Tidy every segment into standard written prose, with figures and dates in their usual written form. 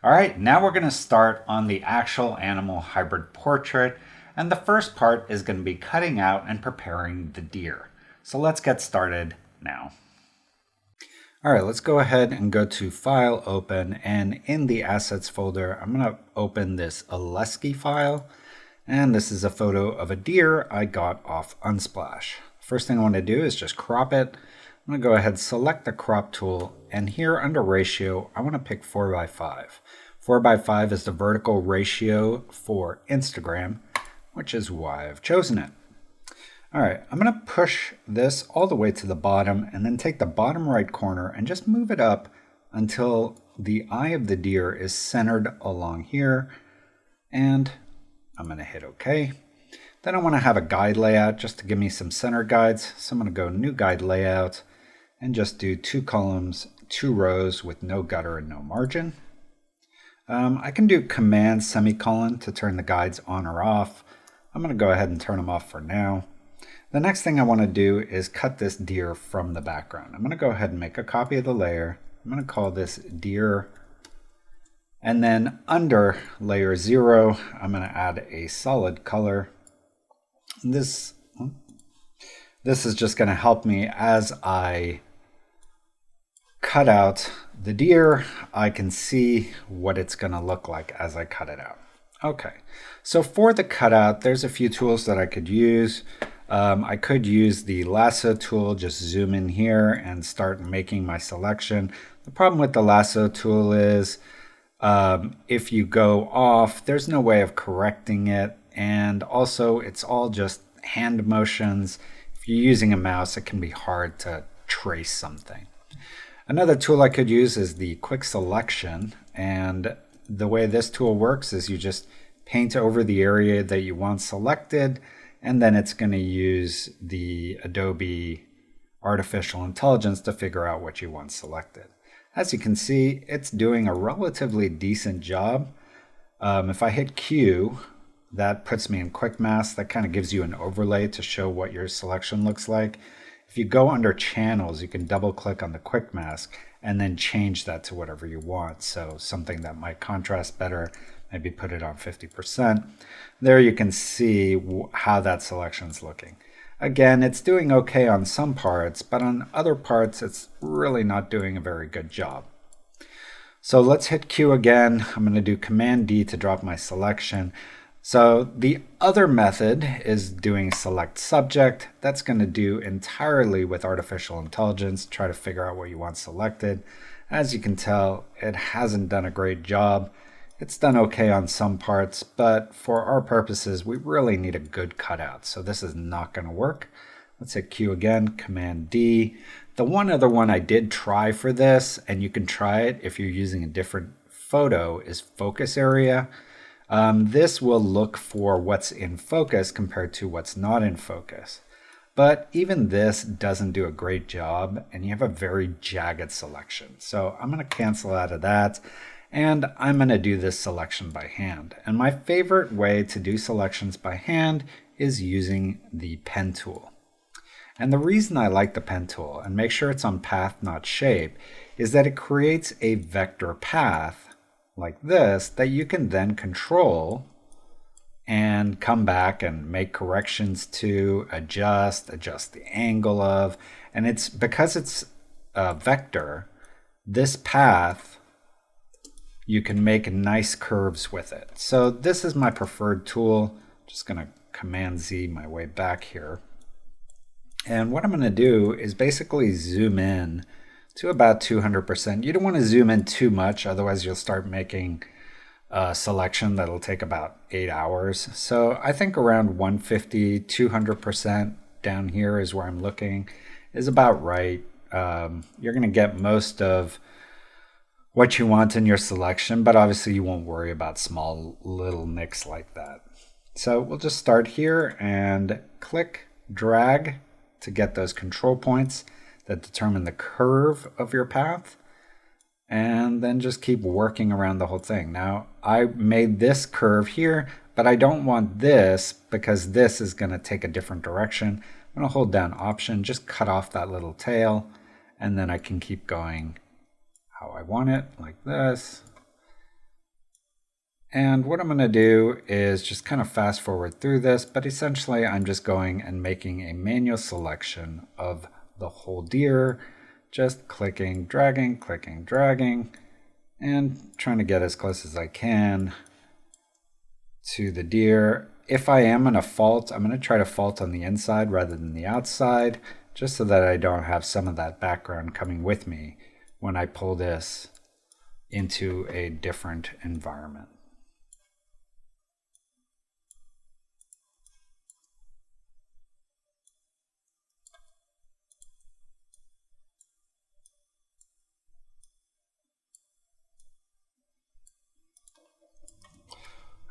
All right, now we're going to start on the actual animal hybrid portrait. And the first part is going to be cutting out and preparing the deer. So let's get started now. All right, let's go ahead and go to File, Open, and in the Assets folder, I'm going to open this Oleski file. And this is a photo of a deer I got off Unsplash. First thing I want to do is just crop it. I'm going to go ahead and select the crop tool, and here under ratio, I want to pick 4:5. 4:5 is the vertical ratio for Instagram, which is why I've chosen it. All right, I'm going to push this all the way to the bottom and then take the bottom right corner and just move it up until the eye of the deer is centered along here. And I'm going to hit OK. Then I want to have a guide layout just to give me some center guides. So I'm going to go New Guide Layout and just do 2 columns, 2 rows with no gutter and no margin. I can do Command semicolon to turn the guides on or off. I'm going to go ahead and turn them off for now. The next thing I want to do is cut this deer from the background. I'm going to go ahead and make a copy of the layer. I'm going to call this deer. And then under layer 0, I'm going to add a solid color. This is just going to help me as I cut out the deer. I can see what it's going to look like as I cut it out. Okay, so for the cutout, there's a few tools that I could use. I could use the lasso tool, just zoom in here and start making my selection. The problem with the lasso tool is if you go off, there's no way of correcting it. And also it's all just hand motions. If you're using a mouse, it can be hard to trace something. Another tool I could use is the quick selection. And the way this tool works is you just paint over the area that you want selected, and then it's going to use the Adobe Artificial Intelligence to figure out what you want selected. As you can see, it's doing a relatively decent job. If I hit Q, that puts me in Quick Mask. That kind of gives you an overlay to show what your selection looks like. If you go under Channels, you can double click on the Quick Mask and then change that to whatever you want. So something that might contrast better, maybe put it on 50%. There you can see how that selection's looking. Again, it's doing okay on some parts, but on other parts, it's really not doing a very good job. So let's hit Q again. I'm going to do Command D to drop my selection. So the other method is doing select subject. That's going to do entirely with artificial intelligence, try to figure out what you want selected. As you can tell, it hasn't done a great job. It's done okay on some parts, but for our purposes, we really need a good cutout. So this is not going to work. Let's hit Q again, Command D. The one other one I did try for this, and you can try it if you're using a different photo, is focus area. This will look for what's in focus compared to what's not in focus. But even this doesn't do a great job, and you have a very jagged selection. So I'm going to cancel out of that, and I'm going to do this selection by hand. And my favorite way to do selections by hand is using the pen tool. And the reason I like the pen tool, and make sure it's on path, not shape, is that it creates a vector path like this that you can then control and come back and make corrections to, adjust the angle of, and it's because it's a vector, this path, you can make nice curves with it. So this is my preferred tool. Just gonna Command Z my way back here. And what I'm gonna do is basically zoom in to about 200%. You don't want to zoom in too much, otherwise you'll start making a selection that'll take about 8 hours. So I think around 150, 200% down here is where I'm looking, is about right. You're going to get most of what you want in your selection, but obviously you won't worry about small little nicks like that. So we'll just start here and click, drag to get those control points that determine the curve of your path, and then just keep working around the whole thing. Now, I made this curve here, but I don't want this because this is going to take a different direction. I'm going to hold down Option, just cut off that little tail, and then I can keep going how I want it, like this. And what I'm going to do is just kind of fast forward through this, but essentially I'm just going and making a manual selection of the whole deer, just clicking, dragging, and trying to get as close as I can to the deer. If I am in a fault, I'm going to try to fault on the inside rather than the outside, just so that I don't have some of that background coming with me when I pull this into a different environment.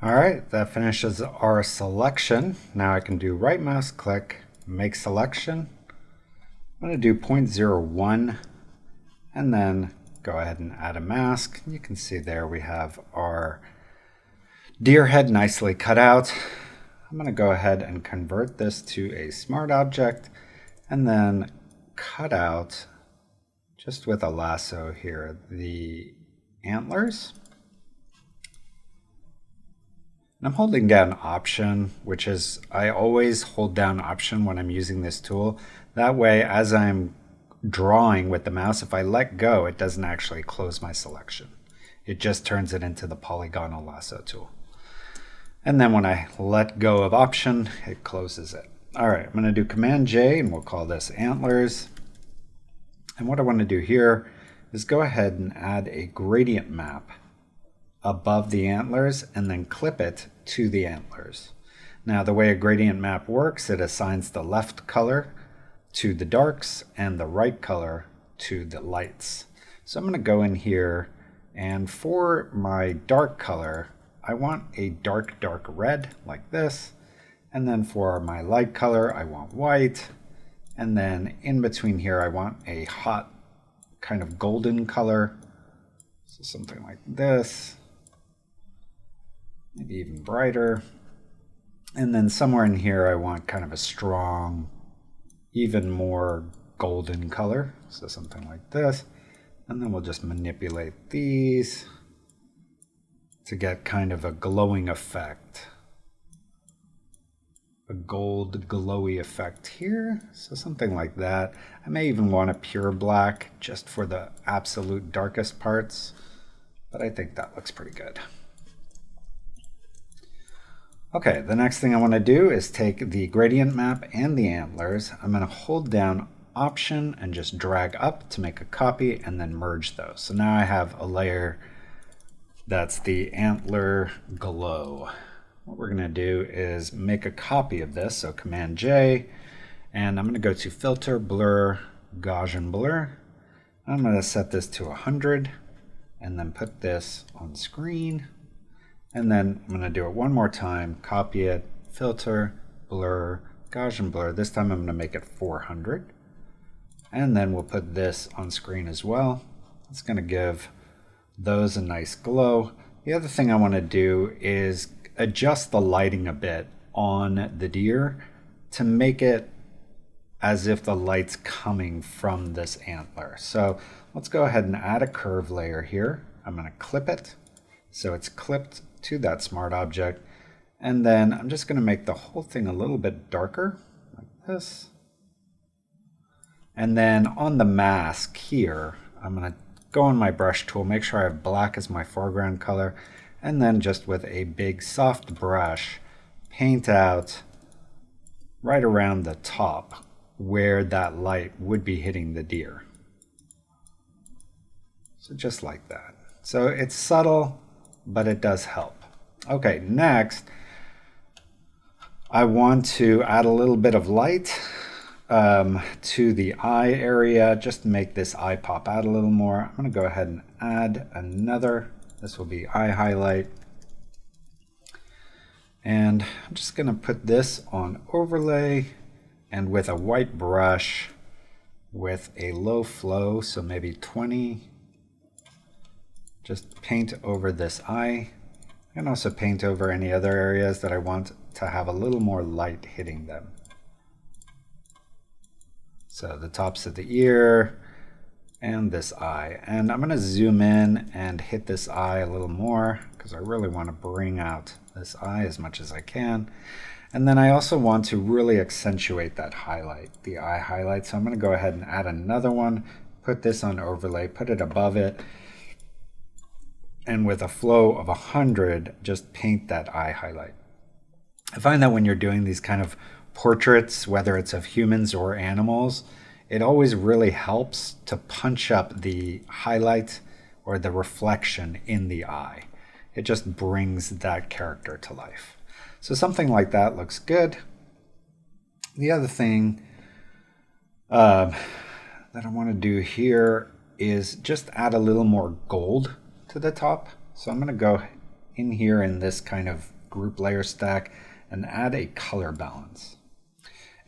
All right, that finishes our selection. Now I can do right mouse click, make selection. I'm going to do 0.01 and then go ahead and add a mask. You can see there we have our deer head nicely cut out. I'm going to go ahead and convert this to a smart object and then cut out, just with a lasso here, the antlers. And I'm holding down Option, which is, I always hold down Option when I'm using this tool. That way, as I'm drawing with the mouse, if I let go, it doesn't actually close my selection. It just turns it into the polygonal lasso tool. And then when I let go of Option, it closes it. All right, I'm going to do Command J, and we'll call this antlers. And what I want to do here is go ahead and add a gradient map above the antlers and then clip it to the antlers. Now the way a gradient map works, it assigns the left color to the darks and the right color to the lights. So I'm going to go in here, and for my dark color I want a dark red like this, and then for my light color I want white, and then in between here I want a hot kind of golden color, so something like this. Maybe even brighter. And then somewhere in here I want kind of a strong, even more golden color. So something like this. And then we'll just manipulate these to get kind of a glowing effect. A gold glowy effect here. So something like that. I may even want a pure black just for the absolute darkest parts. But I think that looks pretty good. Okay, the next thing I want to do is take the gradient map and the antlers. I'm going to hold down Option and just drag up to make a copy and then merge those. So now I have a layer that's the antler glow. What we're going to do is make a copy of this. So Command J, and I'm going to go to Filter, Blur, Gaussian Blur. I'm going to set this to 100 and then put this on screen. And then I'm going to do it one more time, copy it, filter, blur, Gaussian blur. This time I'm going to make it 400. And then we'll put this on screen as well. It's going to give those a nice glow. The other thing I want to do is adjust the lighting a bit on the deer to make it as if the light's coming from this antler. So let's go ahead and add a curve layer here. I'm going to clip it so it's clipped to that smart object, and then I'm just going to make the whole thing a little bit darker like this. And then on the mask here, I'm going to go on my brush tool, make sure I have black as my foreground color, and then just with a big soft brush paint out right around the top where that light would be hitting the deer. So just like that. So it's subtle, but it does help. Okay, next I want to add a little bit of light to the eye area, just to make this eye pop out a little more. I'm going to go ahead and add another. This will be eye highlight. And I'm just going to put this on overlay, and with a white brush with a low flow, so maybe 20. Just paint over this eye. I can also paint over any other areas that I want to have a little more light hitting them. So the tops of the ear, and this eye. And I'm going to zoom in and hit this eye a little more because I really want to bring out this eye as much as I can. And then I also want to really accentuate that highlight, the eye highlight. So I'm going to go ahead and add another one, put this on overlay, put it above it, and with a flow of 100, just paint that eye highlight. I find that when you're doing these kind of portraits, whether it's of humans or animals, it always really helps to punch up the highlight or the reflection in the eye. It just brings that character to life. So something like that looks good. The other thing that I want to do here is just add a little more gold to the top. So I'm going to go in here in this kind of group layer stack and add a color balance.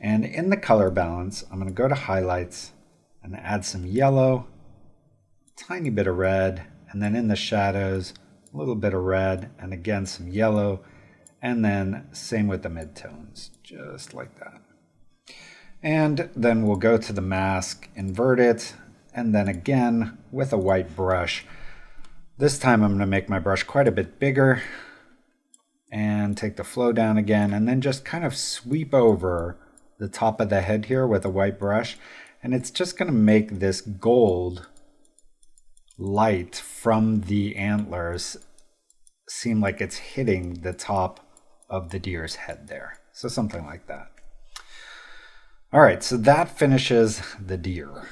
And in the color balance, I'm going to go to highlights and add some yellow, tiny bit of red, and then in the shadows, a little bit of red, and again some yellow, and then same with the midtones, just like that. And then we'll go to the mask, invert it, and then again with a white brush. This time I'm going to make my brush quite a bit bigger and take the flow down again, and then just kind of sweep over the top of the head here with a white brush. And it's just going to make this gold light from the antlers seem like it's hitting the top of the deer's head there. So something like that. All right, so that finishes the deer.